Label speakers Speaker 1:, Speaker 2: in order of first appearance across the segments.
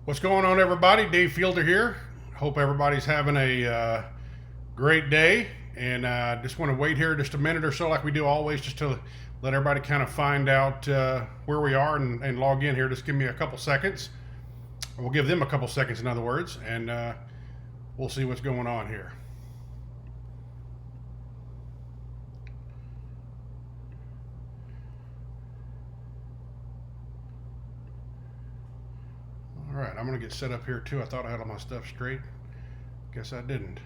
Speaker 1: What's going on, everybody? Dave Fielder here. Hope everybody's having a great day. And just want to wait here just a minute or so, like we do always, just to let everybody kind of find out where we are and log in here. Just give me a couple seconds. We'll give them a couple seconds, in other words, and we'll see what's going on here. All right, I'm going to get set up here too. I thought I had all my stuff straight. Guess I didn't.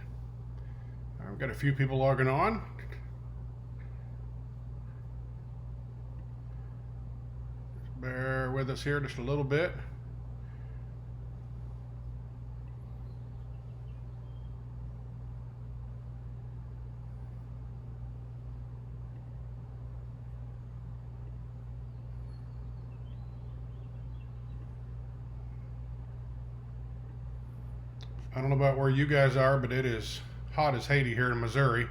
Speaker 1: I've got a few people logging on. Just bear with us here just a little bit. I don't know about where you guys are, but it is hot as Haiti here in Missouri.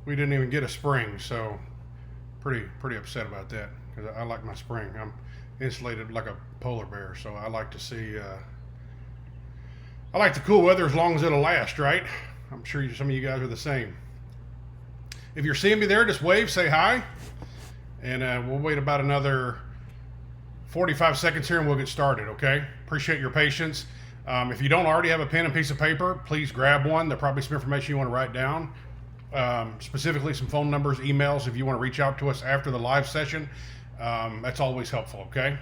Speaker 1: We didn't even get a spring, so pretty upset about that because I like my spring. I'm insulated like a polar bear, so I like to see. I like the cool weather as long as it'll last, right? I'm sure some of you guys are the same. If you're seeing me there, just wave, say hi, and we'll wait about another 45 seconds here and we'll get started, okay? Appreciate your patience. If you don't already have a pen and piece of paper, please grab one. There'll probably be some information you want to write down, specifically some phone numbers, emails if you want to reach out to us after the live session. That's always helpful, okay?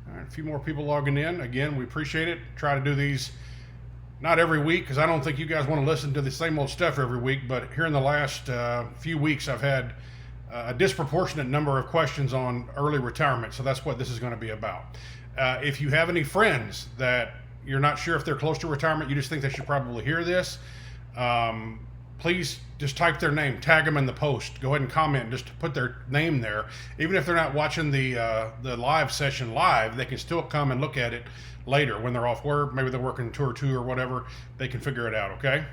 Speaker 1: All right, a few more people logging in. Again, we appreciate it. Try to do these not every week because I don't think you guys want to listen to the same old stuff every week, but here in the last few weeks I've had a disproportionate number of questions on early retirement, so that's what this is going to be about. If you have any friends that you're not sure if they're close to retirement, you just think they should probably hear this, please just type their name, tag them in the post, go ahead and comment, just put their name there. Even if they're not watching the live session live, they can still come and look at it later when they're off work. Maybe they're working tour 2 or whatever, they can figure it out, okay?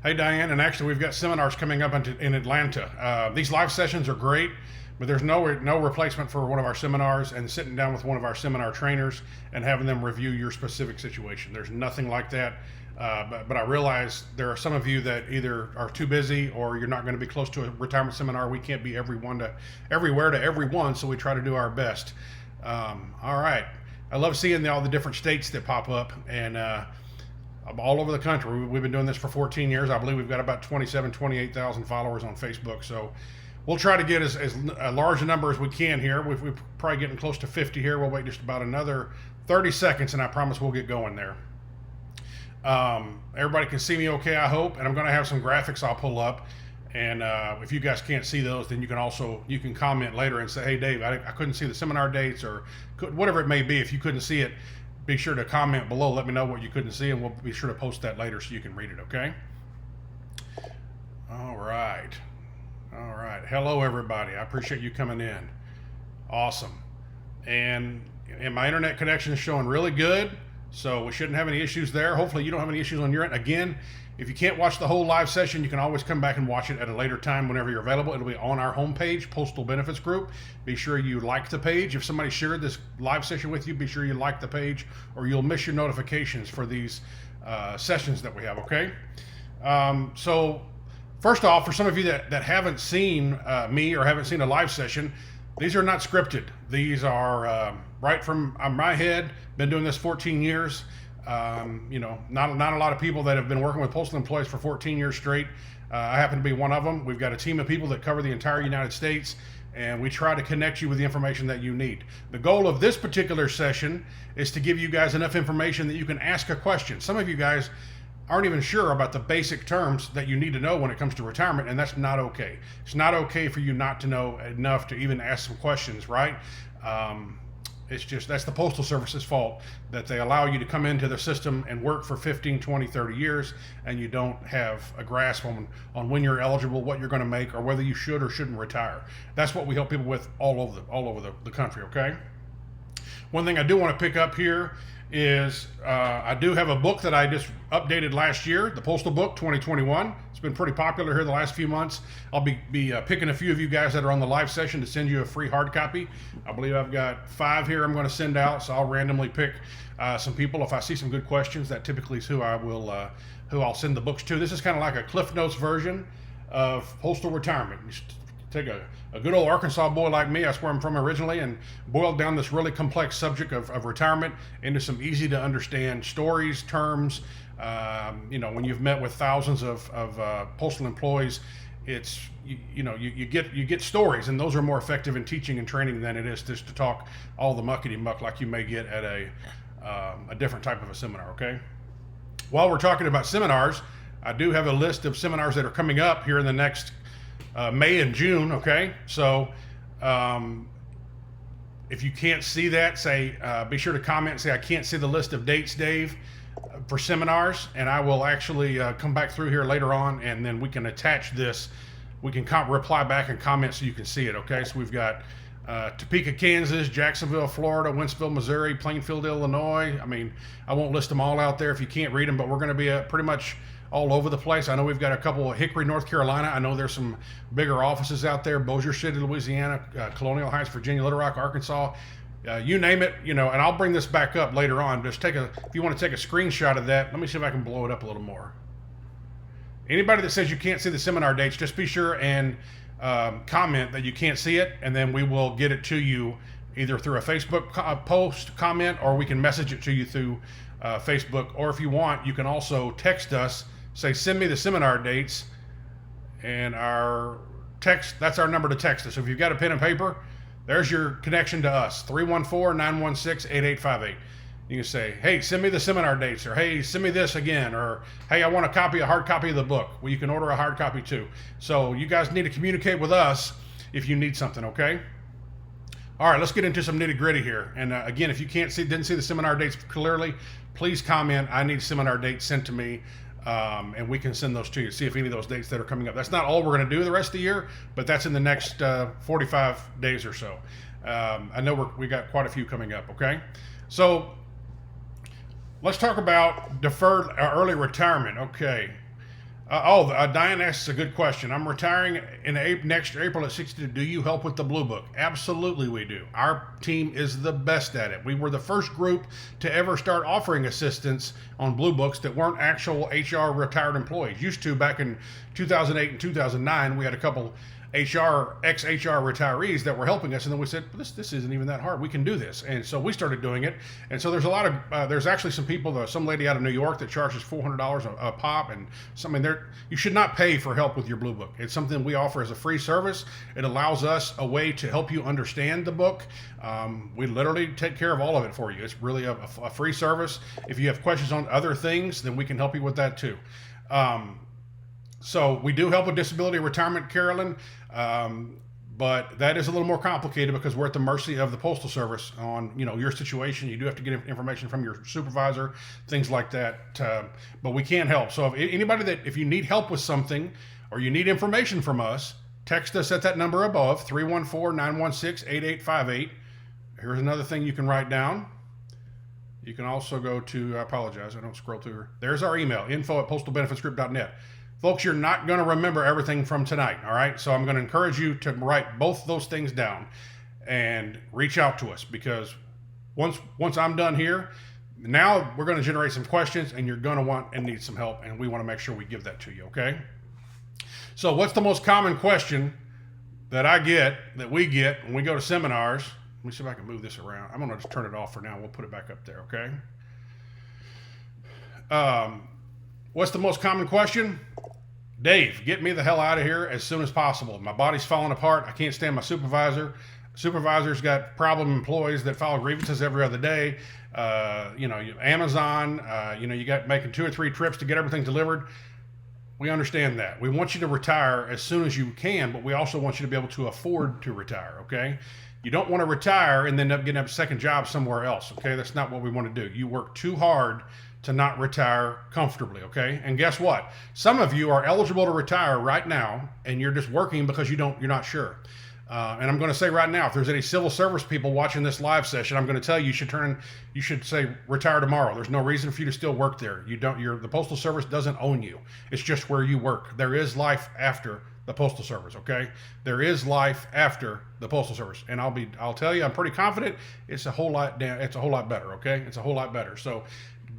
Speaker 1: Hey Diane, and actually we've got seminars coming up in Atlanta. These live sessions are great, but there's no replacement for one of our seminars and sitting down with one of our seminar trainers and having them review your specific situation. There's nothing like that. But I realize there are some of you that either are too busy or you're not going to be close to a retirement seminar. We can't be everywhere to everyone, so we try to do our best. All right. I love seeing all the different states that pop up and all over the country. We've been doing this for 14 years. I believe we've got about 28,000 followers on Facebook. So we'll try to get as large a number as we can here. We're probably getting close to 50 here. We'll wait just about another 30 seconds, and I promise we'll get going there. Everybody can see me okay, I hope, and I'm going to have some graphics I'll pull up. And if you guys can't see those, then you can comment later and say, hey, Dave, I couldn't see the seminar dates or whatever it may be. If you couldn't see it, be sure to comment below. Let me know what you couldn't see, and we'll be sure to post that later so you can read it, okay? All right. Hello, everybody. I appreciate you coming in. Awesome. And my internet connection is showing really good, so we shouldn't have any issues there. Hopefully you don't have any issues on your end. Again, if you can't watch the whole live session, you can always come back and watch it at a later time whenever you're available. It'll be on our homepage, Postal Benefits Group. Be sure you like the page. If somebody shared this live session with you, be sure you like the page or you'll miss your notifications for these sessions that we have, okay? So first off, for some of you that haven't seen me or haven't seen a live session, these are not scripted. These are right from my head. Been doing this 14 years. Not a lot of people that have been working with postal employees for 14 years straight. I happen to be one of them. We've got a team of people that cover the entire United States, and we try to connect you with the information that you need. The goal of this particular session is to give you guys enough information that you can ask a question. Some of you guys aren't even sure about the basic terms that you need to know when it comes to retirement, and that's not okay. It's not okay for you not to know enough to even ask some questions, right? It's just, that's the Postal Service's fault that they allow you to come into the system and work for 15, 20, 30 years, and you don't have a grasp on when you're eligible, what you're going to make, or whether you should or shouldn't retire. That's what we help people with all over the country, okay? One thing I do want to pick up here is I do have a book that I just updated last year, the Postal book 2021. It's been pretty popular here the last few months. I'll be picking a few of you guys that are on the live session to send you a free hard copy. I believe I've got 5 here I'm going to send out, so I'll randomly pick some people. If I see some good questions, that typically is who I'll send the books to. This is kind of like a Cliff Notes version of Postal retirement. You take a good old Arkansas boy like me, that's where I'm from originally, and boiled down this really complex subject of retirement into some easy to understand stories, terms. When you've met with thousands of postal employees, it's you get stories, and those are more effective in teaching and training than it is just to talk all the muckety muck like you may get at a different type of a seminar. Okay. While we're talking about seminars, I do have a list of seminars that are coming up here in the next May and June. Okay, so if you can't see that, be sure to comment and say I can't see the list of dates, Dave, for seminars, and I will actually come back through here later on, and then we can attach this. We can reply back and comment so you can see it. Okay, so we've got Topeka, Kansas, Jacksonville, Florida, Wentzville, Missouri, Plainfield, Illinois. I mean, I won't list them all out there if you can't read them, but we're going to be pretty much all over the place. I know we've got a couple of Hickory, North Carolina. I know there's some bigger offices out there. Bossier City, Louisiana, Colonial Heights, Virginia, Little Rock, Arkansas. You name it, and I'll bring this back up later on. Just if you want to take a screenshot of that, let me see if I can blow it up a little more. Anybody that says you can't see the seminar dates, just be sure and comment that you can't see it, and then we will get it to you either through a Facebook post, comment, or we can message it to you through Facebook. Or if you want, you can also text us. Say, send me the seminar dates, and that's our number to text us. So if you've got a pen and paper, there's your connection to us, 314-916-8858. You can say, hey, send me the seminar dates, or hey, send me this again, or hey, I want a hard copy of the book. Well, you can order a hard copy too. So you guys need to communicate with us if you need something, okay? All right, let's get into some nitty gritty here. And again, if you didn't see the seminar dates clearly, please comment. I need seminar dates sent to me. And we can send those to you. See if any of those dates that are coming up. That's not all we're going to do the rest of the year, but that's in the next 45 days or so. I know we got quite a few coming up. Okay, so let's talk about deferred early retirement. Okay. Diane asks a good question. I'm retiring in next April at 62. Do you help with the Blue Book? Absolutely we do. Our team is the best at it. We were the first group to ever start offering assistance on Blue Books that weren't actual HR retired employees. Used to back in 2008 and 2009, we had a couple ex-HR retirees that were helping us, and then we said, this isn't even that hard. We can do this, and so we started doing it. And so there's a lot of there's actually some people, some lady out of New York that charges $400 a pop, and something there. You should not pay for help with your Blue Book. It's something we offer as a free service. It allows us a way to help you understand the book. We literally take care of all of it for you. It's really a free service. If you have questions on other things, then we can help you with that too. So we do help with disability retirement, Carolyn, but that is a little more complicated because we're at the mercy of the Postal Service on your situation. You do have to get information from your supervisor, things like that. But we can help. So if you need help with something or you need information from us, text us at that number above, 314-916-8858. Here's another thing you can write down. You can also go to, I apologize, I don't scroll through her. There's our email, info@postalbenefitsgroup.net. Folks, you're not going to remember everything from tonight, all right? So I'm going to encourage you to write both those things down and reach out to us, because once I'm done here, now we're going to generate some questions, and you're going to want and need some help, and we want to make sure we give that to you, okay? So what's the most common question that we get when we go to seminars? Let me see if I can move this around. I'm going to just turn it off for now. We'll put it back up there, okay? What's the most common question? Dave, get me the hell out of here as soon as possible. My body's falling apart. I can't stand my supervisor. Supervisor's got problem employees that file grievances every other day. Amazon, you got making 2 or 3 trips to get everything delivered. We understand that. We want you to retire as soon as you can, but we also want you to be able to afford to retire, okay? You don't want to retire and then end up getting a second job somewhere else, okay? That's not what we want to do. You work too hard to not retire comfortably, okay? And guess what? Some of you are eligible to retire right now, and you're just working because you're not sure. And I'm going to say right now, if there's any civil service people watching this live session, I'm going to tell you, you should say retire tomorrow. There's no reason for you to still work there. The Postal Service doesn't own you. It's just where you work. There is life after the Postal Service, okay? There is life after the Postal Service. And I'll tell you, I'm pretty confident it's a whole lot better, okay? It's a whole lot better. So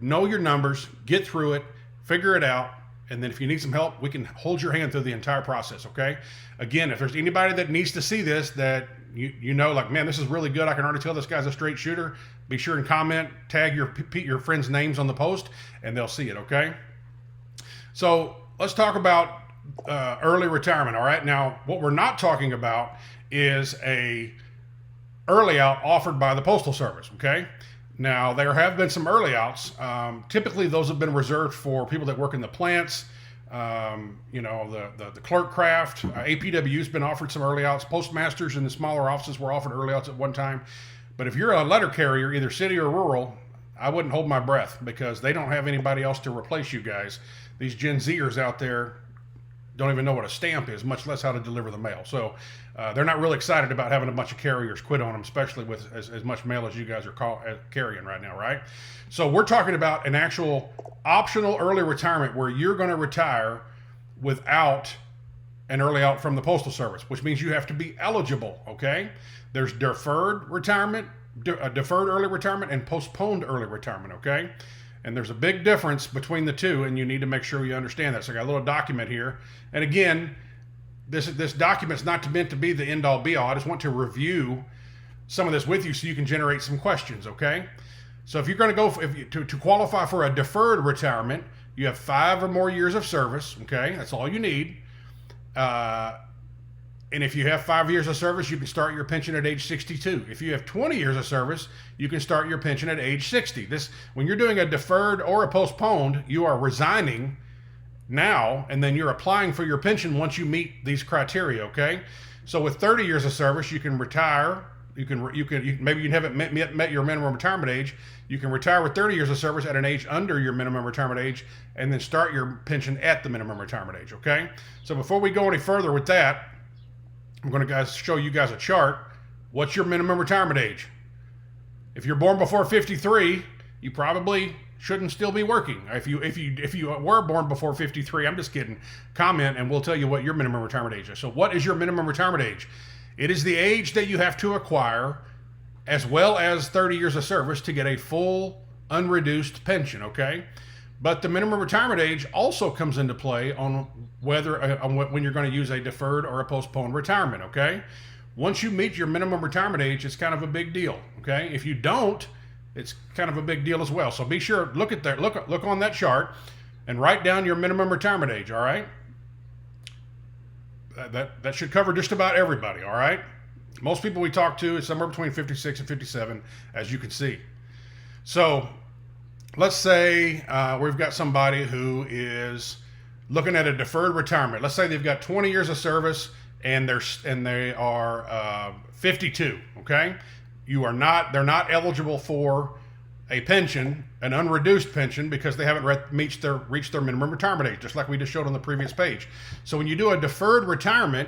Speaker 1: know your numbers, get through it, figure it out. And then if you need some help, we can hold your hand through the entire process, okay? Again, if there's anybody that needs to see this that you know, like, man, this is really good, I can already tell this guy's a straight shooter, be sure and comment, tag your friends' names on the post, and they'll see it, okay? So let's talk about early retirement, all right? Now, what we're not talking about is a early out offered by the Postal Service, okay? Now, there have been some early outs. Typically, those have been reserved for people that work in the plants, the clerk craft. APW's been offered some early outs. Postmasters in the smaller offices were offered early outs at one time. But if you're a letter carrier, either city or rural, I wouldn't hold my breath because they don't have anybody else to replace you guys. These Gen Zers out there don't even know what a stamp is, much less how to deliver the mail. So they're not really excited about having a bunch of carriers quit on them, especially with as much mail as you guys are carrying right now, right? So we're talking about an actual optional early retirement where you're going to retire without an early out from the Postal Service, which means you have to be eligible, okay? There's deferred retirement, deferred early retirement, and postponed early retirement, okay? And there's a big difference between the two, and you need to make sure you understand that. So I got a little document here. And again, this document's not meant to be the end-all be-all. I just want to review some of this with you so you can generate some questions, okay? So if you're going to go to qualify for a deferred retirement, you have 5 or more years of service, okay? That's all you need. And if you have 5 years of service, you can start your pension at age 62. If you have 20 years of service, you can start your pension at age 60. When you're doing a deferred or a postponed, you are resigning now, and then you're applying for your pension once you meet these criteria, okay? So with 30 years of service, you can retire. Maybe you haven't met your minimum retirement age. You can retire with 30 years of service at an age under your minimum retirement age, and then start your pension at the minimum retirement age, okay? So before we go any further with that, I'm going to show you guys a chart. What's your minimum retirement age? If you're born before 53, you probably shouldn't still be working. If you were born before 53, I'm just kidding. Comment and we'll tell you what your minimum retirement age is. So what is your minimum retirement age? It is the age that you have to acquire as well as 30 years of service to get a full unreduced pension, okay? But the minimum retirement age also comes into play on when you're going to use a deferred or a postponed retirement, okay? Once you meet your minimum retirement age, it's kind of a big deal, okay? If you don't, it's kind of a big deal as well. So be sure, look on that chart and write down your minimum retirement age, all right? That should cover just about everybody, all right? Most people we talk to is somewhere between 56 and 57, as you can see. So let's say we've got somebody who is looking at a deferred retirement. Let's say they've got 20 years of service and they are 52. Okay, they're not eligible for a pension, an unreduced pension, because they haven't reached their minimum retirement age, just like we just showed on the previous page. So when you do a deferred retirement,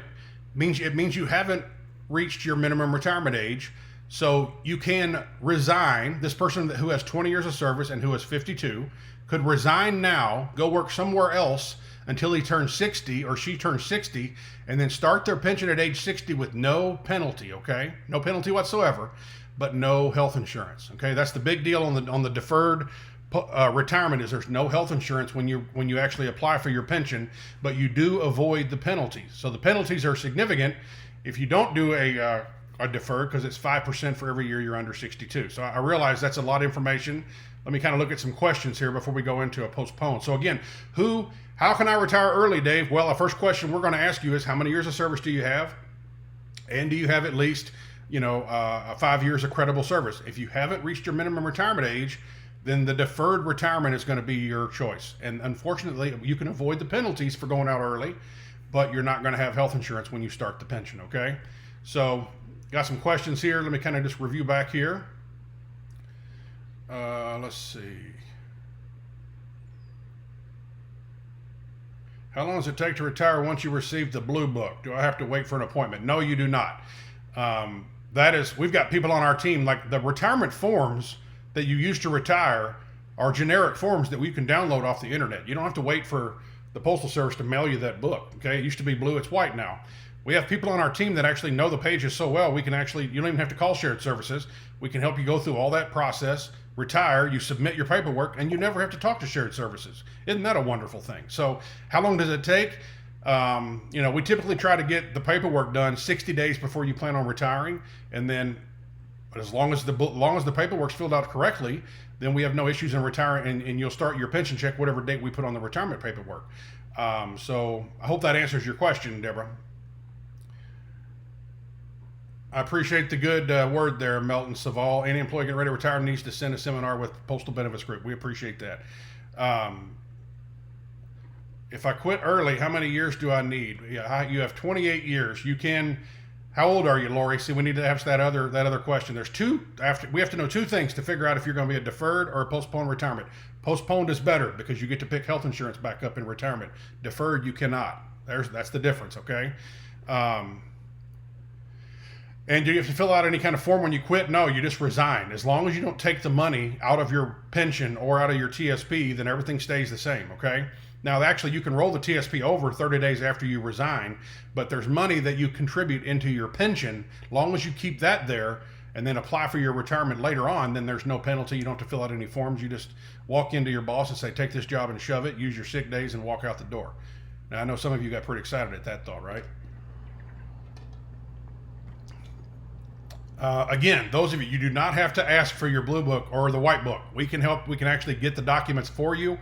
Speaker 1: it means you haven't reached your minimum retirement age. So you can resign. This person who has 20 years of service and who is 52 could resign now, go work somewhere else until he turns 60 or she turns 60, and then start their pension at age 60 with no penalty, okay? No penalty whatsoever, but no health insurance, okay? That's the big deal on the deferred retirement, is there's no health insurance when you actually apply for your pension, but you do avoid the penalties. So the penalties are significant if you don't do a deferred, because it's 5% for every year you're under 62. So I realize that's a lot of information. Let me kind of look at some questions here before we go into a postpone. So again, how can I retire early, Dave? Well, the first question we're going to ask you is, how many years of service do you have? And do you have at least, 5 years of credible service? If you haven't reached your minimum retirement age, then the deferred retirement is going to be your choice. And unfortunately, you can avoid the penalties for going out early, but you're not going to have health insurance when you start the pension, okay? So got some questions here. Let me kind of just review back here. Let's see. How long does it take to retire once you receive the blue book? Do I have to wait for an appointment? No, you do not. We've got people on our team, like the retirement forms that you use to retire are generic forms that we can download off the internet. You don't have to wait for the Postal Service to mail you that book. Okay, it used to be blue, it's white now. We have people on our team that actually know the pages so well, you don't even have to call shared services. We can help you go through all that process, retire, you submit your paperwork, and you never have to talk to shared services. Isn't that a wonderful thing? So how long does it take? We typically try to get the paperwork done 60 days before you plan on retiring. And then as long as the paperwork's filled out correctly, then we have no issues in retiring, and you'll start your pension check whatever date we put on the retirement paperwork. So I hope that answers your question, Deborah. I appreciate the good word there, Melton Saval. Any employee getting ready to retire needs to send a seminar with Postal Benefits Group. We appreciate that. If I quit early, how many years do I need? Yeah, you have 28 years. You can. How old are you, Lori? See, we need to ask that other question. We have to know two things to figure out if you're going to be a deferred or a postponed retirement. Postponed is better because you get to pick health insurance back up in retirement. Deferred, you cannot. That's the difference, okay? And do you have to fill out any kind of form when you quit? No, you just resign. As long as you don't take the money out of your pension or out of your TSP, then everything stays the same, okay? Now, actually, you can roll the TSP over 30 days after you resign, but there's money that you contribute into your pension. As long as you keep that there and then apply for your retirement later on, then there's no penalty. You don't have to fill out any forms. You just walk into your boss and say, take this job and shove it, use your sick days, and walk out the door. Now, I know some of you got pretty excited at that thought, right? Again, those of you do not have to ask for your blue book or the white book. We can help. We can actually get the documents for you.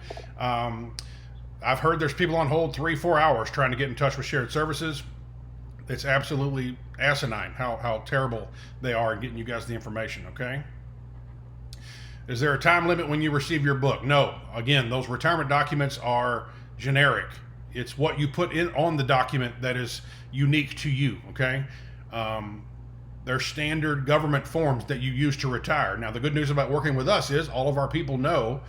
Speaker 1: I've heard there's people on hold 3-4 hours trying to get in touch with shared services. It's absolutely asinine how terrible they are in getting you guys the information, okay? Is there a time limit when you receive your book? No. Again, those retirement documents are generic. It's what you put in on the document that is unique to you, okay? They're standard government forms that you use to retire. Now, the good news about working with us is all of our people know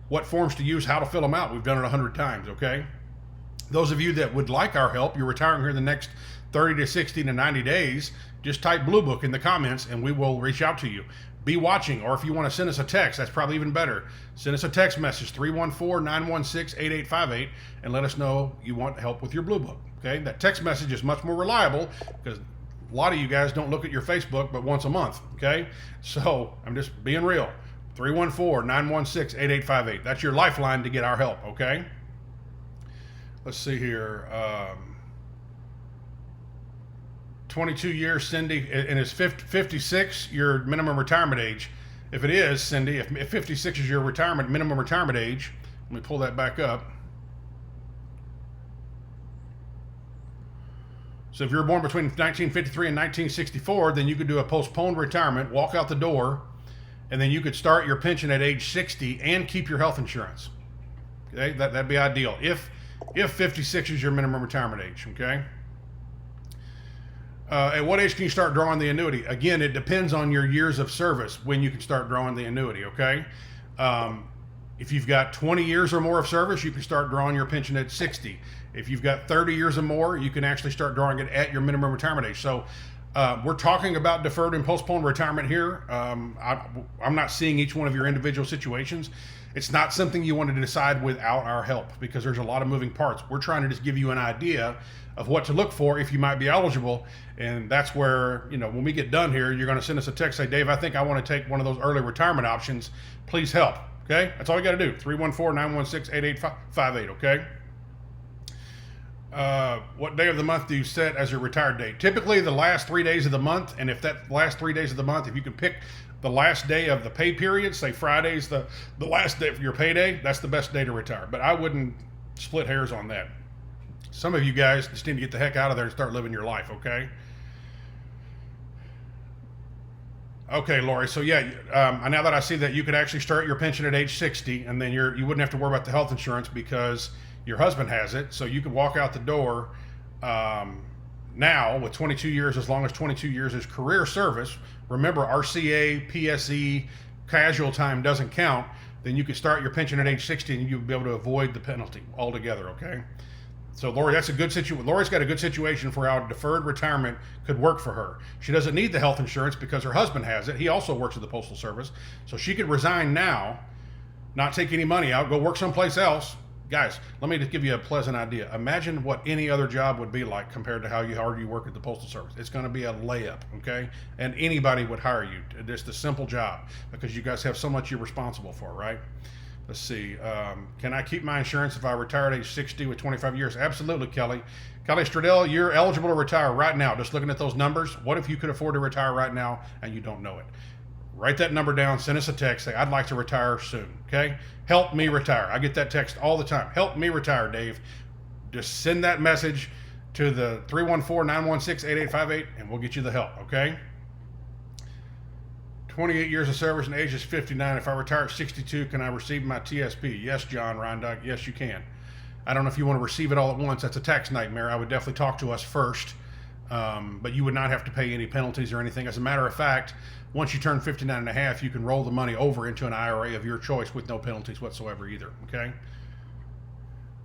Speaker 1: what forms to use, how to fill them out. We've done it 100 times, okay? Those of you that would like our help, you're retiring here in the next 30 to 60 to 90 days, just type Blue Book in the comments and we will reach out to you. Be watching, or if you want to send us a text, that's probably even better. Send us a text message, 314-916-8858, and let us know you want help with your Blue Book, okay? That text message is much more reliable because a lot of you guys don't look at your Facebook but once a month, okay? So I'm just being real. 314-916-8858. That's your lifeline to get our help, okay? Let's see here. 22 years, Cindy, and is 56 your minimum retirement age? If it is, Cindy, if 56 is your minimum retirement age, let me pull that back up. So if you're born between 1953 and 1964, then you could do a postponed retirement, walk out the door, and then you could start your pension at age 60 and keep your health insurance. Okay, that'd be ideal. If 56 is your minimum retirement age, okay? At what age can you start drawing the annuity? Again, it depends on your years of service when you can start drawing the annuity, okay? If you've got 20 years or more of service, you can start drawing your pension at 60. If you've got 30 years or more, you can actually start drawing it at your minimum retirement age. So we're talking about deferred and postponed retirement here. I'm not seeing each one of your individual situations. It's not something you want to decide without our help because there's a lot of moving parts. We're trying to just give you an idea of what to look for if you might be eligible. And that's where, when we get done here, you're going to send us a text, say, Dave, I think I want to take one of those early retirement options. Please help. Okay? That's all you got to do. 314-916-8858. Okay? What day of the month do you set as your retired date? Typically the last 3 days of the month. And if that last 3 days of the month, if you can pick the last day of the pay period, say Friday's the last day for your payday, that's the best day to retire. But I wouldn't split hairs on that. Some of you guys just need to get the heck out of there and start living your life, okay? Okay, Lori. So yeah, now that I see that you could actually start your pension at age 60, and then you wouldn't have to worry about the health insurance because your husband has it. So you could walk out the door now with 22 years, as long as 22 years is career service. Remember, RCA, PSE, casual time doesn't count. Then you could start your pension at age 60, and you'll be able to avoid the penalty altogether. Okay. So Lori, that's a good situation. Lori's got a good situation for how deferred retirement could work for her. She doesn't need the health insurance because her husband has it. He also works at the Postal Service. So she could resign now, not take any money out, go work someplace else. Guys, let me just give you a pleasant idea. Imagine what any other job would be like compared to how hard you work at the Postal Service. It's going to be a layup, okay? And anybody would hire you. Just a simple job because you guys have so much you're responsible for, right? Let's see. Can I keep my insurance if I retire at age 60 with 25 years? Absolutely, Kelly. Kelly Stradell, you're eligible to retire right now. Just looking at those numbers, what if you could afford to retire right now and you don't know it? Write that number down, send us a text, say, I'd like to retire soon, okay? Help me retire. I get that text all the time. Help me retire, Dave. Just send that message to the 314-916-8858 and we'll get you the help, okay? 28 years of service and age is 59. If I retire at 62, can I receive my TSP? Yes, John Reindock. Yes, you can. I don't know if you want to receive it all at once. That's a tax nightmare. I would definitely talk to us first, but you would not have to pay any penalties or anything. As a matter of fact, once you turn 59 and a half, you can roll the money over into an IRA of your choice with no penalties whatsoever either, okay?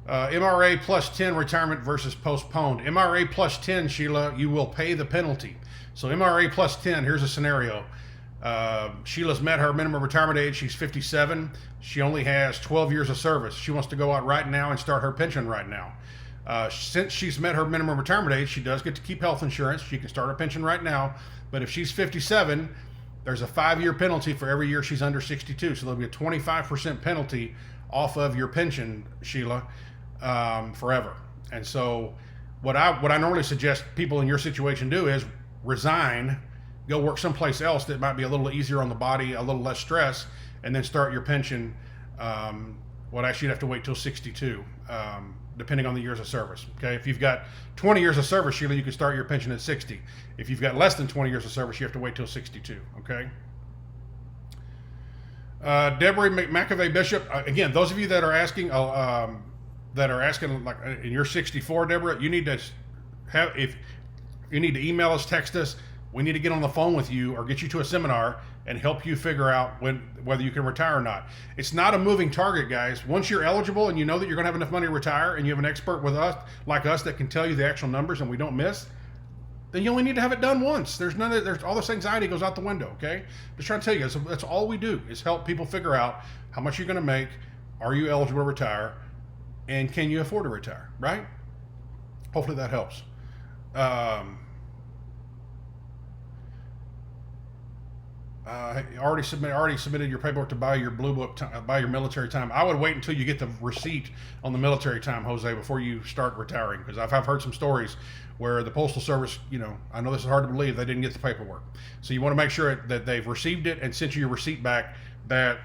Speaker 1: MRA plus 10 retirement versus postponed. MRA plus 10, Sheila, you will pay the penalty. So MRA plus 10, here's a scenario. Sheila's met her minimum retirement age. She's 57. She only has 12 years of service. She wants to go out right now and start her pension right now. Since she's met her minimum retirement age, she does get to keep health insurance. She can start her pension right now. But if she's 57, there's a 5-year penalty for every year she's under 62. So there'll be a 25% penalty off of your pension, Sheila, forever. And so what I normally suggest people in your situation do is resign, go work someplace else that might be a little easier on the body, a little less stress, and then start your pension. Well, actually, you'd have to wait till 62, depending on the years of service. Okay, if you've got 20 years of service, Sheila, you can start your pension at 60. If you've got less than 20 years of service, you have to wait till 62. Okay. Deborah McAvey Bishop. Again, those of you that are asking, like, and you're 64, Deborah, you need to email us, text us. We need to get on the phone with you or get you to a seminar and help you figure out whether you can retire or not. It's not a moving target, guys. Once you're eligible and you know that you're going to have enough money to retire and you have an expert with us, like us, that can tell you the actual numbers and we don't miss, then you only need to have it done once. There's all this anxiety goes out the window, okay? Just trying to tell you guys, that's all we do is help people figure out how much you're going to make, are you eligible to retire, and can you afford to retire, right? Hopefully that helps. Already submitted your paperwork to buy your blue book, buy your military time. I would wait until you get the receipt on the military time, Jose, before you start retiring, because I've heard some stories where the Postal Service, I know this is hard to believe, they didn't get the paperwork. So you want to make sure that they've received it and sent you your receipt back that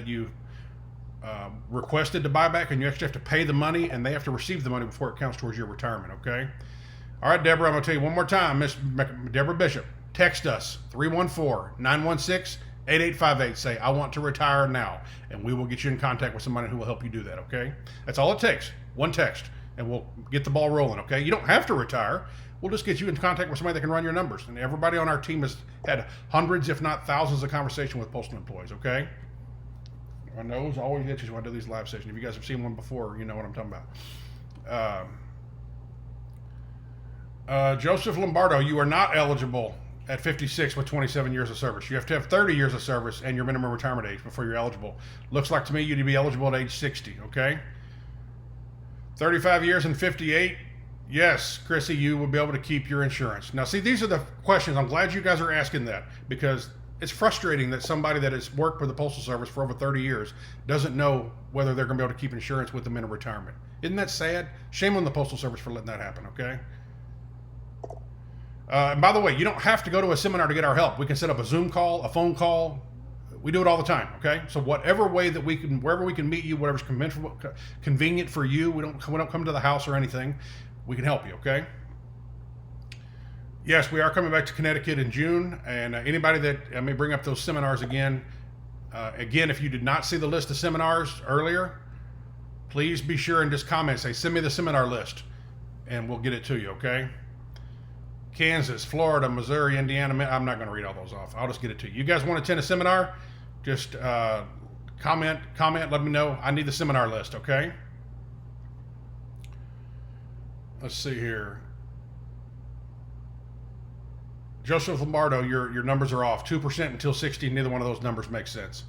Speaker 1: you requested to buy back, and you actually have to pay the money, and they have to receive the money before it counts towards your retirement, okay? All right, Deborah, I'm going to tell you one more time, Miss Deborah Bishop. Text us, 314-916-8858. Say, I want to retire now. And we will get you in contact with somebody who will help you do that, okay? That's all it takes. One text, and we'll get the ball rolling, okay? You don't have to retire. We'll just get you in contact with somebody that can run your numbers. And everybody on our team has had hundreds, if not thousands, of conversations with postal employees, okay? My nose always itches when I do these live sessions. If you guys have seen one before, you know what I'm talking about. Joseph Lombardo, you are not eligible at 56 with 27 years of service. You have to have 30 years of service and your minimum retirement age before you're eligible. Looks like to me you'd be eligible at age 60, okay? 35 years and 58, yes, Chrissy, you will be able to keep your insurance. Now, see, these are the questions. I'm glad you guys are asking that, because it's frustrating that somebody that has worked for the Postal Service for over 30 years doesn't know whether they're going to be able to keep insurance with them in retirement. Isn't that sad? Shame on the Postal Service for letting that happen, okay? And by the way, you don't have to go to a seminar to get our help. We can set up a Zoom call, a phone call. We do it all the time, okay? So whatever way that we can, wherever we can meet you, whatever's convenient for you, we don't come to the house or anything. We can help you, okay? Yes, we are coming back to Connecticut in June, and anybody that, I may bring up those seminars again. Again, if you did not see the list of seminars earlier, please be sure and just comment, say, send me the seminar list, and we'll get it to you, okay? Kansas, Florida, Missouri, Indiana. I'm not going to read all those off. I'll just get it to you. You guys want to attend a seminar? Just comment, let me know. I need the seminar list, okay? Let's see here. Joseph Lombardo, your numbers are off. 2% until 60. Neither one of those numbers makes sense.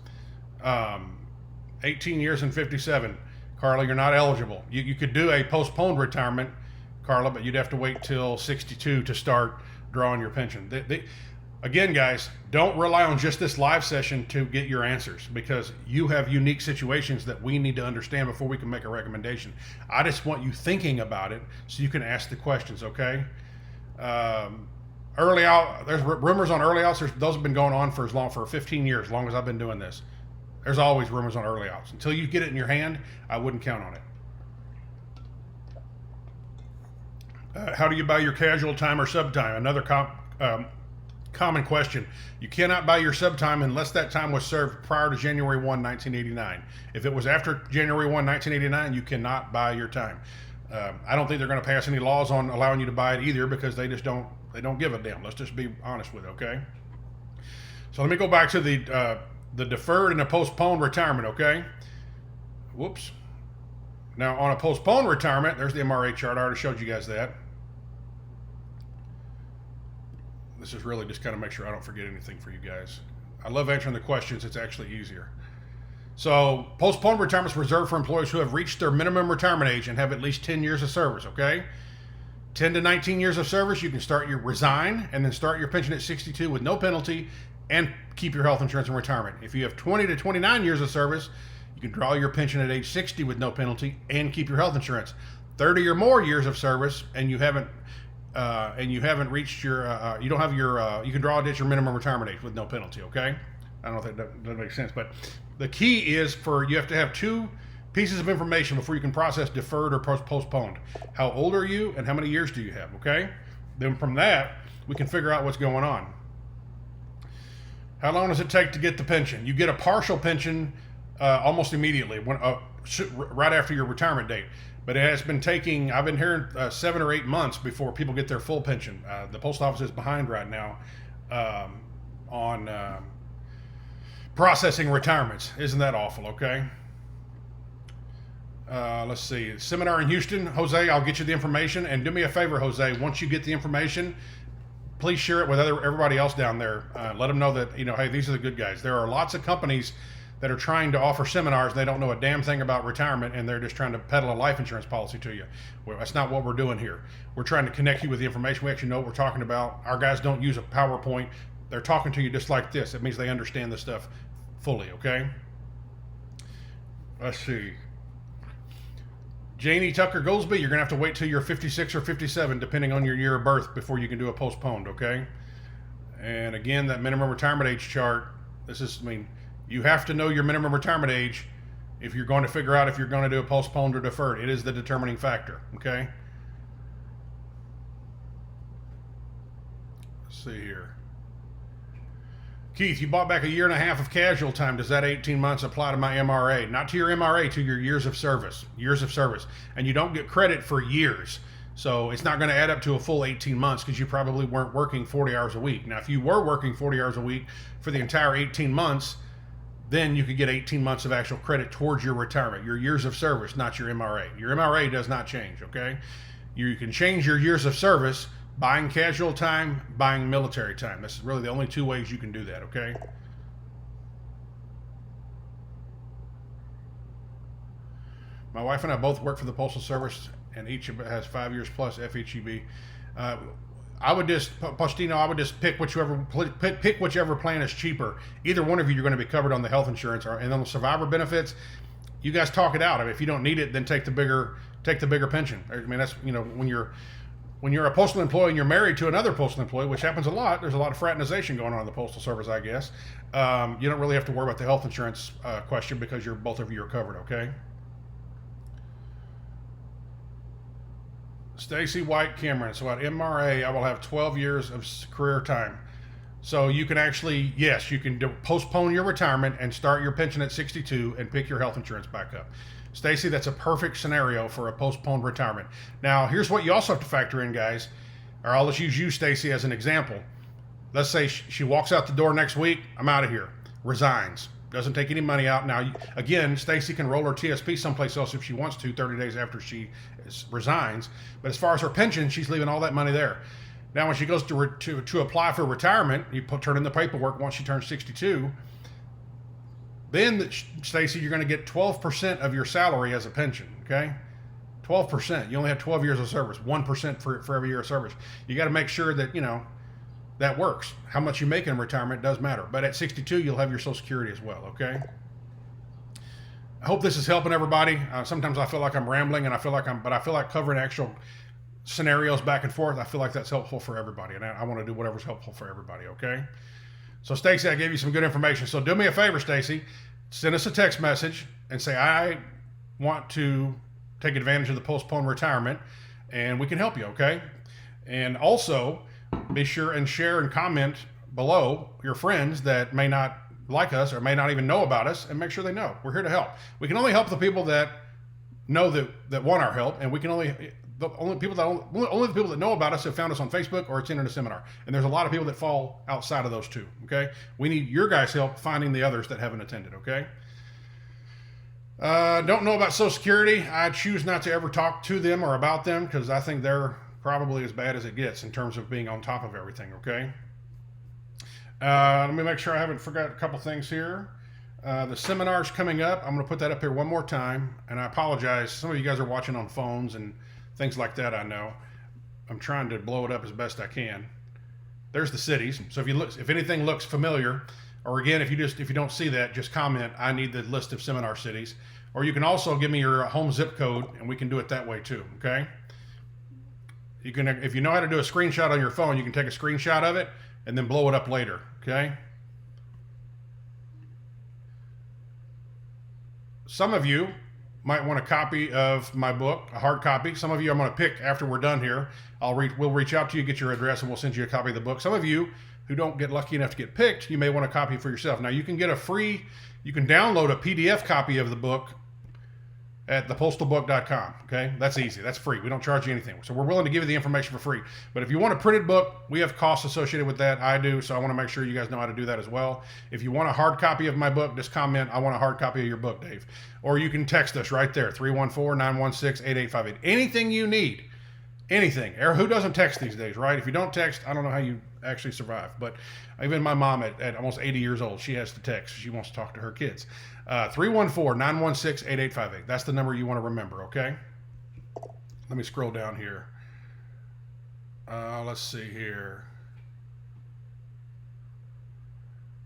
Speaker 1: 18 years and 57. Carla, you're not eligible. You could do a postponed retirement, Carla, but you'd have to wait till 62 to start drawing your pension. Again, guys, don't rely on just this live session to get your answers, because you have unique situations that we need to understand before we can make a recommendation. I just want you thinking about it so you can ask the questions, okay? Early out, there's rumors on early outs. Those have been going on for 15 years, as long as I've been doing this. There's always rumors on early outs. Until you get it in your hand, I wouldn't count on it. How do you buy your casual time or sub time? Another common question. You cannot buy your sub time unless that time was served prior to January 1, 1989. If it was after January 1, 1989, you cannot buy your time. I don't think they're going to pass any laws on allowing you to buy it either, because they don't give a damn. Let's just be honest with it, okay? So let me go back to the deferred and the postponed retirement, okay? Whoops. Now, on a postponed retirement, there's the MRA chart. I already showed you guys that. This is really just kind of make sure I don't forget anything for you guys. I love answering the questions. It's actually easier. So, postponed retirement is reserved for employees who have reached their minimum retirement age and have at least 10 years of service, okay? 10 to 19 years of service, you can resign and then start your pension at 62 with no penalty and keep your health insurance in retirement. If you have 20 to 29 years of service, you can draw your pension at age 60 with no penalty and keep your health insurance. 30 or more years of service and you haven't reached your, you can draw it at your minimum retirement age with no penalty, okay? I don't think that makes sense, but the key is you have to have two pieces of information before you can process deferred or postponed. How old are you and how many years do you have, okay? Then from that, we can figure out what's going on. How long does it take to get the pension? You get a partial pension almost immediately, right after your retirement date. But it has been taking, I've been hearing 7 or 8 months before people get their full pension. The post office is behind right now on processing retirements. Isn't that awful, okay? Let's see. Seminar in Houston. Jose, I'll get you the information. And do me a favor, Jose, once you get the information, please share it with everybody else down there. Let them know that, hey, these are the good guys. There are lots of companies that are trying to offer seminars. They don't know a damn thing about retirement, and they're just trying to peddle a life insurance policy to you. Well, that's not what we're doing here. We're trying to connect you with the information. We actually know what we're talking about. Our guys don't use a PowerPoint. They're talking to you just like this. It means they understand the stuff fully, okay? Let's see. Janie Tucker Goldsby, you're going to have to wait till you're 56 or 57, depending on your year of birth, before you can do a postponed, okay? And again, that minimum retirement age chart, you have to know your minimum retirement age if you're going to figure out if you're going to do a postponed or deferred. It is the determining factor, okay? Let's see here. Keith, you bought back a year and a half of casual time. Does that 18 months apply to my MRA? Not to your MRA, to your years of service. Years of service. And you don't get credit for years. So it's not going to add up to a full 18 months because you probably weren't working 40 hours a week. Now, if you were working 40 hours a week for the entire 18 months, then you could get 18 months of actual credit towards your retirement, your years of service, not your MRA. Your MRA does not change, okay? You can change your years of service, buying casual time, buying military time. This is really the only two ways you can do that, okay? My wife and I both work for the Postal Service, and each has 5 years plus FHEB. I would just pick whichever plan is cheaper. Either one of you, you're going to be covered on the health insurance, and on the survivor benefits, you guys talk it out. I mean, if you don't need it, then take the bigger pension. I mean, that's when you're a postal employee and you're married to another postal employee, which happens a lot. There's a lot of fraternization going on in the Postal Service, I guess. You don't really have to worry about the health insurance question because both of you are covered. Okay. Stacy White Cameron. So at MRA, I will have 12 years of career time. So you can actually, yes, you can postpone your retirement and start your pension at 62 and pick your health insurance back up. Stacy, that's a perfect scenario for a postponed retirement. Now, here's what you also have to factor in, guys. Or I'll just use you, Stacy, as an example. Let's say she walks out the door next week. I'm out of here. Resigns. doesn't take any money out. Now, again, Stacy can roll her TSP someplace else if she wants to 30 days after she resigns. But as far as her pension, she's leaving all that money there. Now, when she goes to apply for retirement, you turn in the paperwork once she turns 62. Then, Stacy, you're going to get 12% of your salary as a pension, okay? 12%. You only have 12 years of service, 1% for every year of service. You got to make sure that, that works. How much you make in retirement does matter. But at 62, you'll have your Social Security as well, okay? I hope this is helping everybody. Sometimes I feel like I'm rambling, and I feel like covering actual scenarios back and forth. I feel like that's helpful for everybody, and I want to do whatever's helpful for everybody, okay? So, Stacy, I gave you some good information. So do me a favor, Stacy. Send us a text message and say, I want to take advantage of the postponed retirement, and we can help you, okay? And also, be sure and share and comment below your friends that may not like us or may not even know about us, and make sure they know. We're here to help. We can only help the people that know that want our help, and we can only the people that know about us have found us on Facebook or attended a seminar. And there's a lot of people that fall outside of those two, okay? We need your guys' help finding the others that haven't attended, okay? Don't know about Social Security. I choose not to ever talk to them or about them because I think they're probably as bad as it gets in terms of being on top of everything, okay? Let me make sure I haven't forgot a couple things here. The seminar's coming up. I'm going to put that up here one more time, and I apologize. Some of you guys are watching on phones and things like that, I know. I'm trying to blow it up as best I can. There's the cities. So if anything looks familiar, or again, if you don't see that, just comment, I need the list of seminar cities. Or you can also give me your home zip code, and we can do it that way too, okay? You can, if you know how to do a screenshot on your phone, you can take a screenshot of it and then blow it up later, okay? Some of you might want a copy of my book, a hard copy. Some of you I'm going to pick after we're done here. We'll reach out to you, get your address, and we'll send you a copy of the book. Some of you who don't get lucky enough to get picked, you may want a copy for yourself. Now, you can download a PDF copy of the book at thepostalbook.com, okay? That's easy. That's free. We don't charge you anything. So we're willing to give you the information for free. But if you want a printed book, we have costs associated with that. I do, so I want to make sure you guys know how to do that as well. If you want a hard copy of my book, just comment, I want a hard copy of your book, Dave. Or you can text us right there, 314-916-8858. Anything you need, anything. Who doesn't text these days, right? If you don't text, I don't know how you actually survive. But even my mom at almost 80 years old, she has to text. She wants to talk to her kids. 314-916-8858. That's the number you want to remember, okay? Let me scroll down here. Let's see here.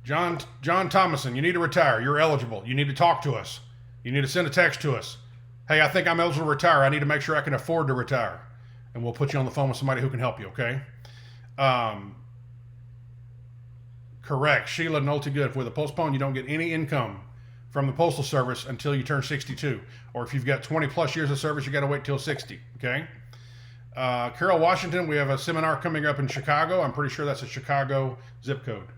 Speaker 1: John Thomason, you need to retire. You're eligible. You need to talk to us. You need to send a text to us. Hey, I think I'm eligible to retire. I need to make sure I can afford to retire. And we'll put you on the phone with somebody who can help you, okay? Correct. Sheila Nolte Good. With a postpone, you don't get any income from the Postal Service until you turn 62. Or if you've got 20 plus years of service, you got to wait till 60, okay? Carol Washington, we have a seminar coming up in Chicago. I'm pretty sure that's a Chicago zip code.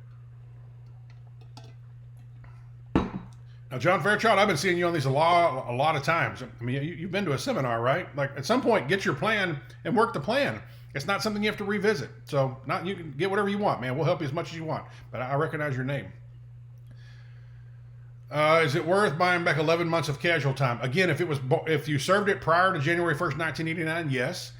Speaker 1: Now, John Fairchild, I've been seeing you on these a lot of times. I mean, you've been to a seminar, right? Like, at some point, get your plan and work the plan. It's not something you have to revisit. So, you can get whatever you want, man. We'll help you as much as you want. But I recognize your name. Is it worth buying back 11 months of casual time? Again, if you served it prior to January 1st, 1989, yes.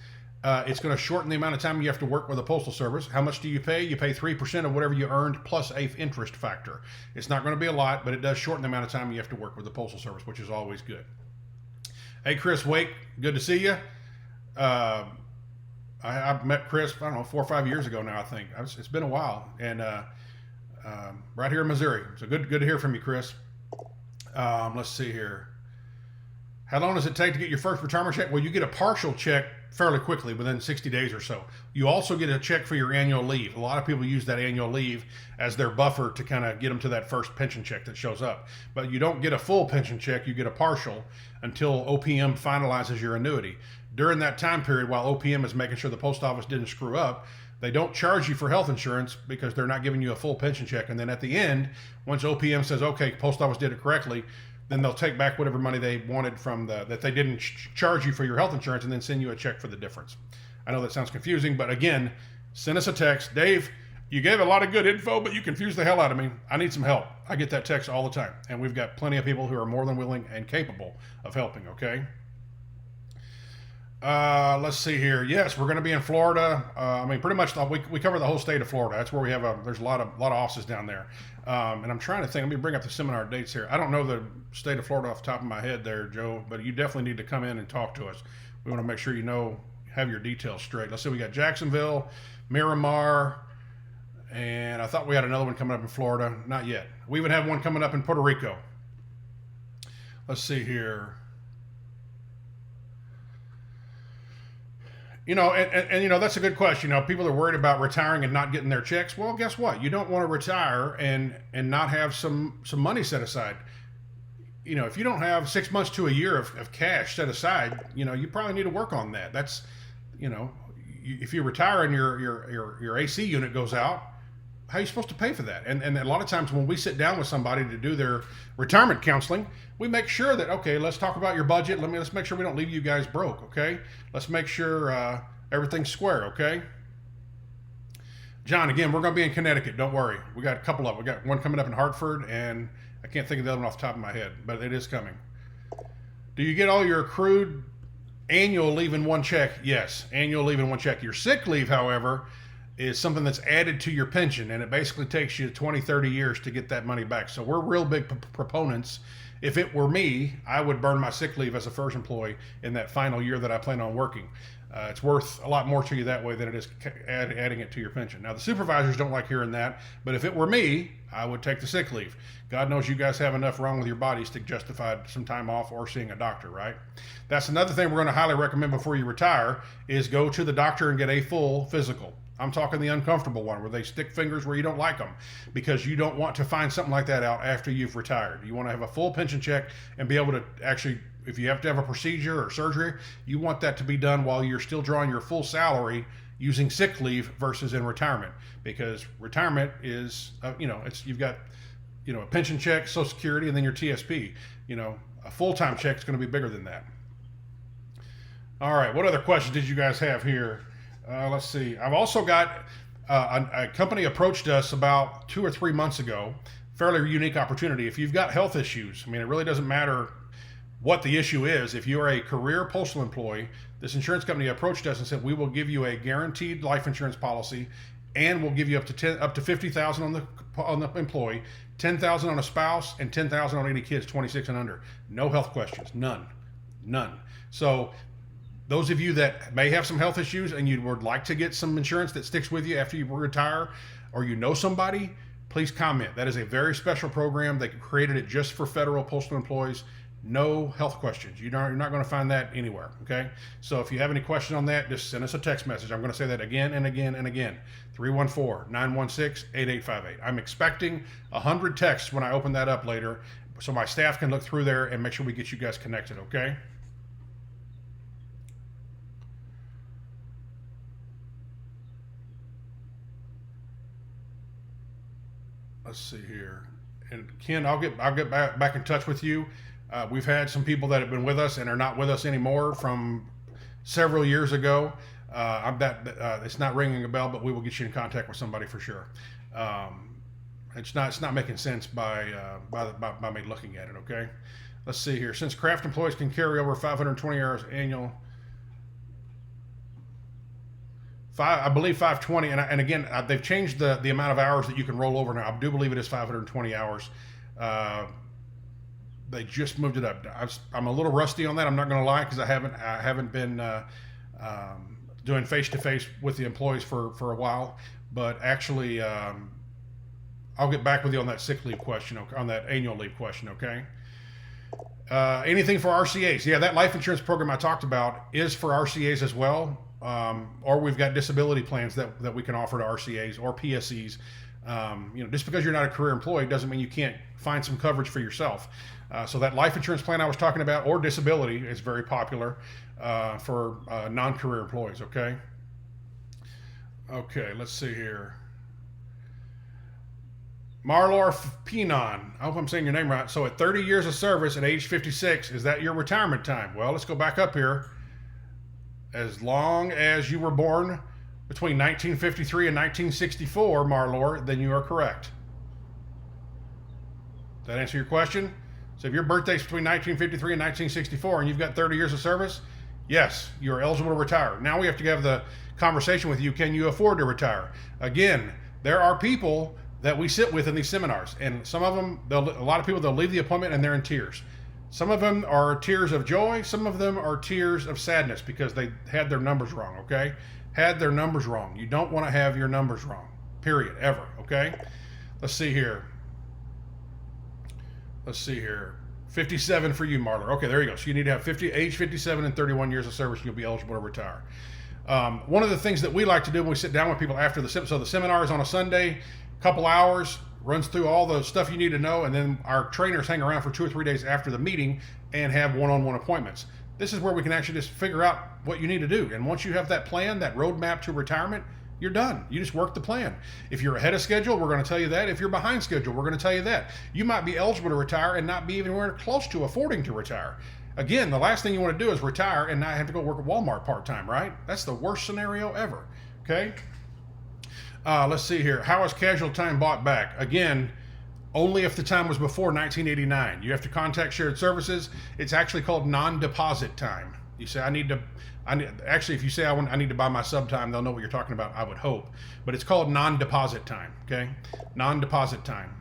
Speaker 1: It's going to shorten the amount of time you have to work with the Postal Service. How much do you pay? You pay 3% of whatever you earned plus a interest factor. It's not going to be a lot, but it does shorten the amount of time you have to work with the Postal Service, which is always good. Hey, Chris Wake, good to see you. I met Chris, I don't know, 4 or 5 years ago now, I think. It's been a while, and right here in Missouri. So good to hear from you, Chris. Let's see here. How long does it take to get your first retirement check? Well, you get a partial check fairly quickly, within 60 days or so. You also get a check for your annual leave. A lot of people use that annual leave as their buffer to kind of get them to that first pension check that shows up. But you don't get a full pension check, you get a partial until OPM finalizes your annuity. During that time period, while OPM is making sure the post office didn't screw up, they don't charge you for health insurance because they're not giving you a full pension check. And then at the end, once OPM says, okay, post office did it correctly, then they'll take back whatever money they wanted from that they didn't charge you for your health insurance, and then send you a check for the difference. I know that sounds confusing, but again, send us a text. Dave, You gave a lot of good info, but you confused the hell out of me. I need some help. I get that text all the time. And we've got plenty of people who are more than willing and capable of helping, okay? Let's see here. Yes, we're going to be in Florida. I mean, pretty much we cover the whole state of Florida. That's where we have there's a lot of offices down there. And I'm trying to think. Let me bring up the seminar dates here. I don't know the state of Florida off the top of my head there, Joe, but you definitely need to come in and talk to us. We want to make sure have your details straight. Let's see. We got Jacksonville, Miramar, and I thought we had another one coming up in Florida. Not yet. We even have one coming up in Puerto Rico. Let's see here. And that's a good question. People are worried about retiring and not getting their checks. Well, guess what? You don't want to retire and not have some money set aside. If you don't have 6 months to a year of cash set aside, you probably need to work on that. That's, if you retire and your AC unit goes out, how are you supposed to pay for that? And a lot of times when we sit down with somebody to do their retirement counseling, we make sure that, okay, let's talk about your budget. Let's make sure we don't leave you guys broke, okay? Let's make sure everything's square, okay? John, again, we're going to be in Connecticut. Don't worry. We got a couple of them. We got one coming up in Hartford, and I can't think of the other one off the top of my head, but it is coming. Do you get all your accrued annual leave in one check? Yes, annual leave in one check. Your sick leave, however, is something that's added to your pension, and it basically takes you 20, 30 years to get that money back. So we're real big proponents. If it were me, I would burn my sick leave as a first employee in that final year that I plan on working. It's worth a lot more to you that way than it is adding it to your pension. Now, the supervisors don't like hearing that, but if it were me, I would take the sick leave. God knows you guys have enough wrong with your bodies to justify some time off or seeing a doctor, right? That's another thing we're going to highly recommend before you retire is go to the doctor and get a full physical. I'm talking the uncomfortable one where they stick fingers where you don't like them, because you don't want to find something like that out after you've retired. You want to have a full pension check and be able to actually, if you have to have a procedure or surgery, you want that to be done while you're still drawing your full salary using sick leave versus in retirement, because retirement is, you've got, a pension check, Social Security, and then your TSP. A full-time check is going to be bigger than that. All right, what other questions did you guys have here? Let's see. I've also got a company approached us about 2 or 3 months ago. Fairly unique opportunity. If you've got health issues, it really doesn't matter what the issue is. If you're a career postal employee, this insurance company approached us and said, we will give you a guaranteed life insurance policy, and we'll give you up to $50,000 on the employee, $10,000 on a spouse, and $10,000 on any kids 26 and under. No health questions. None. So those of you that may have some health issues and you would like to get some insurance that sticks with you after you retire, or somebody, please comment. That is a very special program. They created it just for federal postal employees. No health questions. You're not going to find that anywhere, okay? So if you have any question on that, just send us a text message. I'm going to say that again and again and again. 314-916-8858. I'm expecting 100 texts when I open that up later, so my staff can look through there and make sure we get you guys connected, okay? Let's see here. And Ken, I'll get back in touch with you. We've had some people that have been with us and are not with us anymore from several years ago. It's not ringing a bell, but we will get you in contact with somebody for sure. It's not making sense by me looking at it. Okay, let's see here. Since craft employees can carry over 520 hours annual, I believe 520, and again, they've changed the amount of hours that you can roll over now. I do believe it is 520 hours. They just moved it up. I'm a little rusty on that. I'm not going to lie, because I haven't been doing face-to-face with the employees for a while. But actually, I'll get back with you on that sick leave question, on that annual leave question. Okay. Anything for RCAs? Yeah, that life insurance program I talked about is for RCAs as well. Or we've got disability plans that we can offer to RCAs or PSEs. Just because you're not a career employee doesn't mean you can't find some coverage for yourself. So that life insurance plan I was talking about, or disability, is very popular for non-career employees. Okay. Okay, let's see here. Marlor Pinon, I hope I'm saying your name right. So at 30 years of service at age 56, is that your retirement time? Well, let's go back up here. As long as you were born between 1953 and 1964, Marlor, then you are correct. Does that answer your question? So if your birthday's between 1953 and 1964 and you've got 30 years of service, yes, you're eligible to retire. Now we have to have the conversation with you. Can you afford to retire? Again, there are people that we sit with in these seminars, and some of them, a lot of people, they'll leave the appointment and they're in tears. Some of them are tears of joy. Some of them are tears of sadness because they had their numbers wrong, okay? Had their numbers wrong. You don't want to have your numbers wrong, period, ever, okay? Let's see here. 57 for you, Marler. Okay, there you go. So you need to have age 57 and 31 years of service, and you'll be eligible to retire. One of the things that we like to do when we sit down with people after the seminar is on a Sunday, couple hours, runs through all the stuff you need to know, and then our trainers hang around for 2 or 3 days after the meeting and have one-on-one appointments. This is where we can actually just figure out what you need to do. And once you have that plan, that roadmap to retirement, you're done. You just work the plan. If you're ahead of schedule, we're going to tell you that. If you're behind schedule, we're going to tell you that. You might be eligible to retire and not be anywhere close to affording to retire. Again, the last thing you want to do is retire and not have to go work at Walmart part-time, right? That's the worst scenario ever, okay? Let's see here. How is casual time bought back? Again, only if the time was before 1989. You have to contact shared services. It's actually called non-deposit time. You say, actually, if you say I need to buy my sub time, they'll know what you're talking about, I would hope. But it's called non-deposit time, okay? Non-deposit time.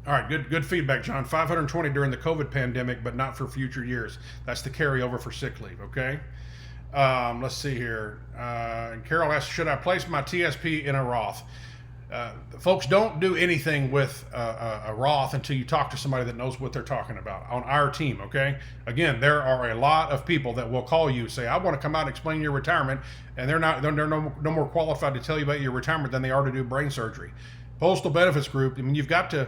Speaker 1: All right, good feedback, John. 520 during the COVID pandemic, but not for future years. That's the carryover for sick leave, okay? Let's see here. Carol asks, should I place my TSP in a Roth? Folks, don't do anything with a Roth until you talk to somebody that knows what they're talking about on our team, okay? Again, there are a lot of people that will call you, say, I want to come out and explain your retirement, and they're no more qualified to tell you about your retirement than they are to do brain surgery. Postal Benefits Group, I mean, you've got to,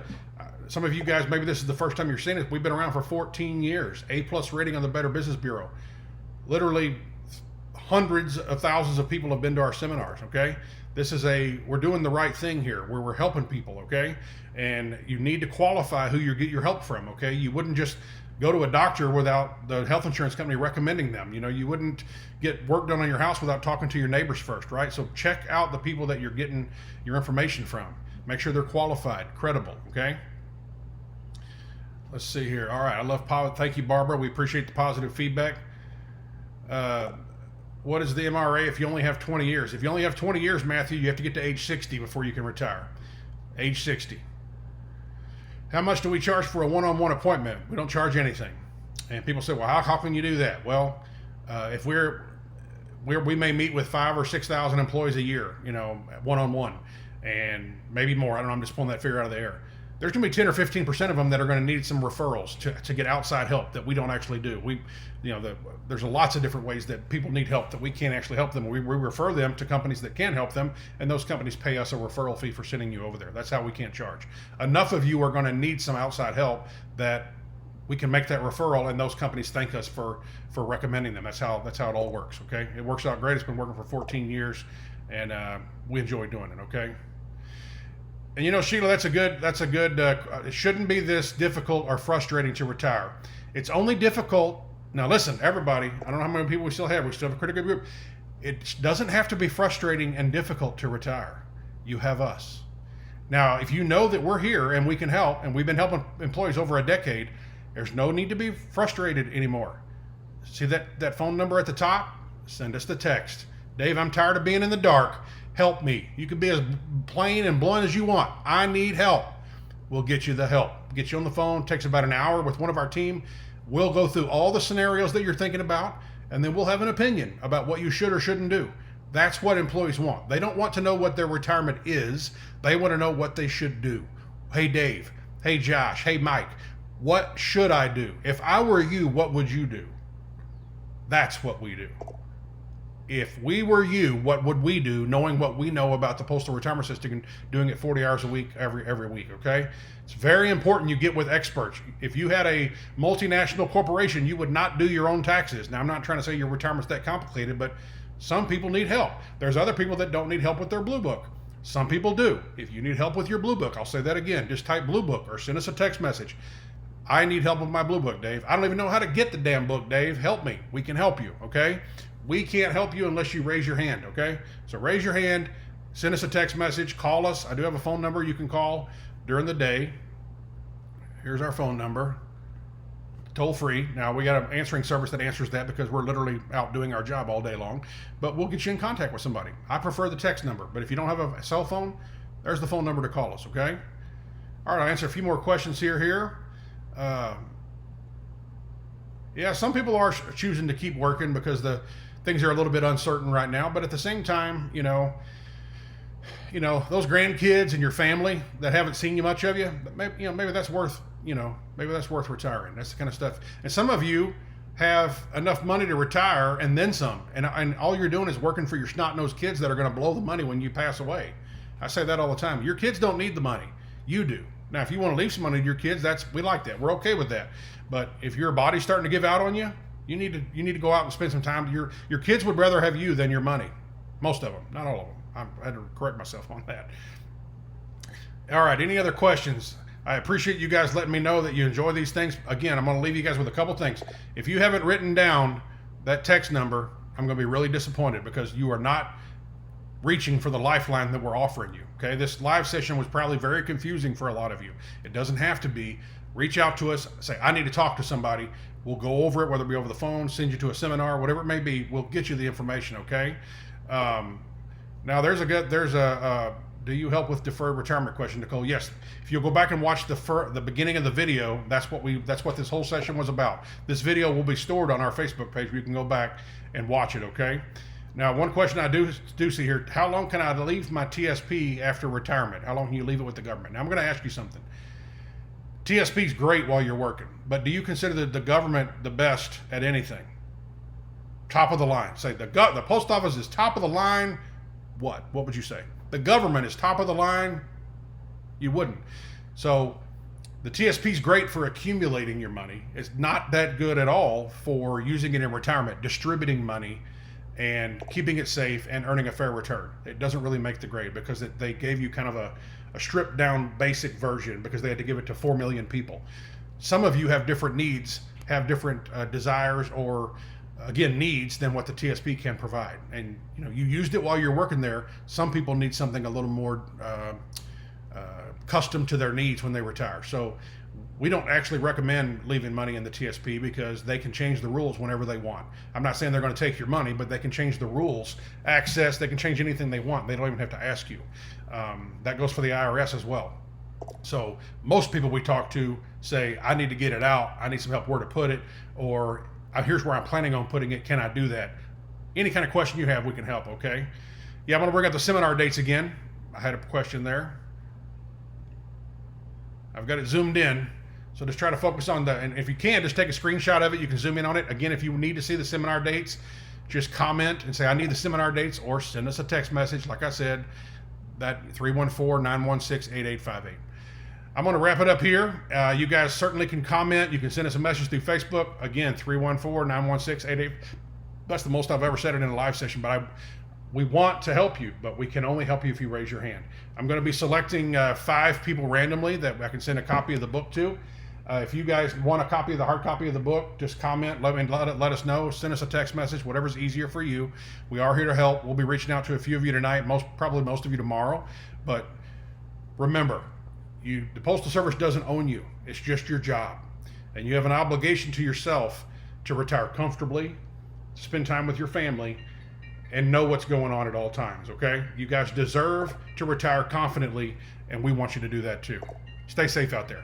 Speaker 1: some of you guys, maybe this is the first time you're seeing it. We've been around for 14 years, A+ rating on the Better Business Bureau. Literally hundreds of thousands of people have been to our seminars, okay? We're doing the right thing here, where we're helping people, okay? And you need to qualify who you get your help from, okay? You wouldn't just go to a doctor without the health insurance company recommending them. You know, you wouldn't get work done on your house without talking to your neighbors first, right? So check out the people that you're getting your information from. Make sure they're qualified, credible, okay? Let's see here. All right, thank you, Barbara. We appreciate the positive feedback. What is the MRA if you only have 20 years? If you only have 20 years, Matthew, you have to get to age 60 before you can retire. Age 60. How much do we charge for a one-on-one appointment? We don't charge anything. And people say, well, how can you do that? Well, if we may meet with 5,000 or 6,000 employees a year, you know, one-on-one, and maybe more. I don't know. I'm just pulling that figure out of the air. There's going to be 10 or 15% of them that are going to need some referrals to get outside help that we don't actually do. There's lots of different ways that people need help that we can't actually help them. We refer them to companies that can help them, and those companies pay us a referral fee for sending you over there. That's how we can't charge. Enough of you are going to need some outside help that we can make that referral, and those companies thank us for recommending them. That's how it all works. Okay, it works out great. It's been working for 14 years, and we enjoy doing it. Okay. And you know, Sheila, that's a good, it shouldn't be this difficult or frustrating to retire. It's only difficult, now listen, everybody, I don't know how many people we still have a pretty good group. It doesn't have to be frustrating and difficult to retire. You have us. Now, if you know that we're here and we can help, and we've been helping employees over a decade, there's no need to be frustrated anymore. See that phone number at the top? Send us the text. Dave, I'm tired of being in the dark. Help me. You can be as plain and blunt as you want. I need help. We'll get you the help. Get you on the phone. Takes about an hour with one of our team. We'll go through all the scenarios that you're thinking about, and then we'll have an opinion about what you should or shouldn't do. That's what employees want. They don't want to know what their retirement is. They want to know what they should do. Hey, Dave. Hey, Josh. Hey, Mike. What should I do? If I were you, what would you do? That's what we do. If we were you, what would we do, knowing what we know about the postal retirement system and doing it 40 hours a week every week, okay? It's very important you get with experts. If you had a multinational corporation, you would not do your own taxes. Now, I'm not trying to say your retirement's that complicated, but some people need help. There's other people that don't need help with their Blue Book. Some people do. If you need help with your Blue Book, I'll say that again, just type Blue Book or send us a text message. I need help with my Blue Book, Dave. I don't even know how to get the damn book, Dave. Help me. We can help you, okay? we can't help you unless you raise your hand, okay? So raise your hand, send us a text message, call us. I do have a phone number you can call during the day. Here's our phone number, toll free. Now we got an answering service that answers that because we're literally out doing our job all day long, but we'll get you in contact with somebody. I prefer the text number, but if you don't have a cell phone, there's the phone number to call us, okay? All right, I'll answer a few more questions here. Yeah, some people are choosing to keep working because the things are a little bit uncertain right now, but at the same time, you know, those grandkids and your family that haven't seen you much of you, maybe that's worth, maybe that's worth retiring. That's the kind of stuff. And some of you have enough money to retire and then some, and all you're doing is working for your snot-nosed kids that are going to blow the money when you pass away. I say that all the time. Your kids don't need the money. You do. Now, if you want to leave some money to your kids, we like that. We're okay with that. But if your body's starting to give out on you, you need to go out and spend some time. Your kids would rather have you than your money. Most of them, not all of them. I had to correct myself on that. All right, any other questions? I appreciate you guys letting me know that you enjoy these things. Again, I'm going to leave you guys with a couple things. If you haven't written down that text number, I'm going to be really disappointed because you are not reaching for the lifeline that we're offering you. Okay, this live session was probably very confusing for a lot of you. It doesn't have to be. Reach out to us, say, I need to talk to somebody. We'll go over it, whether it be over the phone, send you to a seminar, whatever it may be. We'll get you the information, okay? Now, there's a do you help with deferred retirement question, Nicole? Yes. If you'll go back and watch the beginning of the video, that's what this whole session was about. This video will be stored on our Facebook page where you can go back and watch it, okay? Now, one question I do see here, how long can I leave my TSP after retirement? How long can you leave it with the government? Now, I'm going to ask you something. TSP is great while you're working, but do you consider the government the best at anything? Top of the line. Say the post office is top of the line. What would you say? The government is top of the line? You wouldn't. So the TSP is great for accumulating your money. It's not that good at all for using it in retirement, distributing money and keeping it safe and earning a fair return. It doesn't really make the grade because they gave you kind of a stripped down basic version because they had to give it to 4 million people. Some of you have different needs, have different desires or again needs than what the TSP can provide. And you used it while you're working there. Some people need something a little more custom to their needs when they retire. So we don't actually recommend leaving money in the TSP because they can change the rules whenever they want. I'm not saying they're going to take your money, but they can change the rules, access, they can change anything they want. They don't even have to ask you. That goes for the IRS as well. So most people we talk to say, I need to get it out. I need some help where to put it, or here's where I'm planning on putting it. Can I do that? Any kind of question you have, we can help, okay? Yeah, I'm going to bring up the seminar dates again. I had a question there. I've got it zoomed in. So just try to focus on and if you can, just take a screenshot of it. You can zoom in on it. Again, if you need to see the seminar dates, just comment and say, I need the seminar dates, or send us a text message. Like I said, that 314-916-8858. I'm going to wrap it up here. You guys certainly can comment. You can send us a message through Facebook. Again, 314-916-8858. That's the most I've ever said it in a live session, but we want to help you, but we can only help you if you raise your hand. I'm going to be selecting 5 people randomly that I can send a copy of the book to. If you guys want a copy of the hard copy of the book, just comment, let us know, send us a text message, whatever's easier for you. We are here to help. We'll be reaching out to a few of you tonight, probably most of you tomorrow. But remember, the Postal Service doesn't own you. It's just your job. And you have an obligation to yourself to retire comfortably, to spend time with your family, and know what's going on at all times, okay? You guys deserve to retire confidently, and we want you to do that too. Stay safe out there.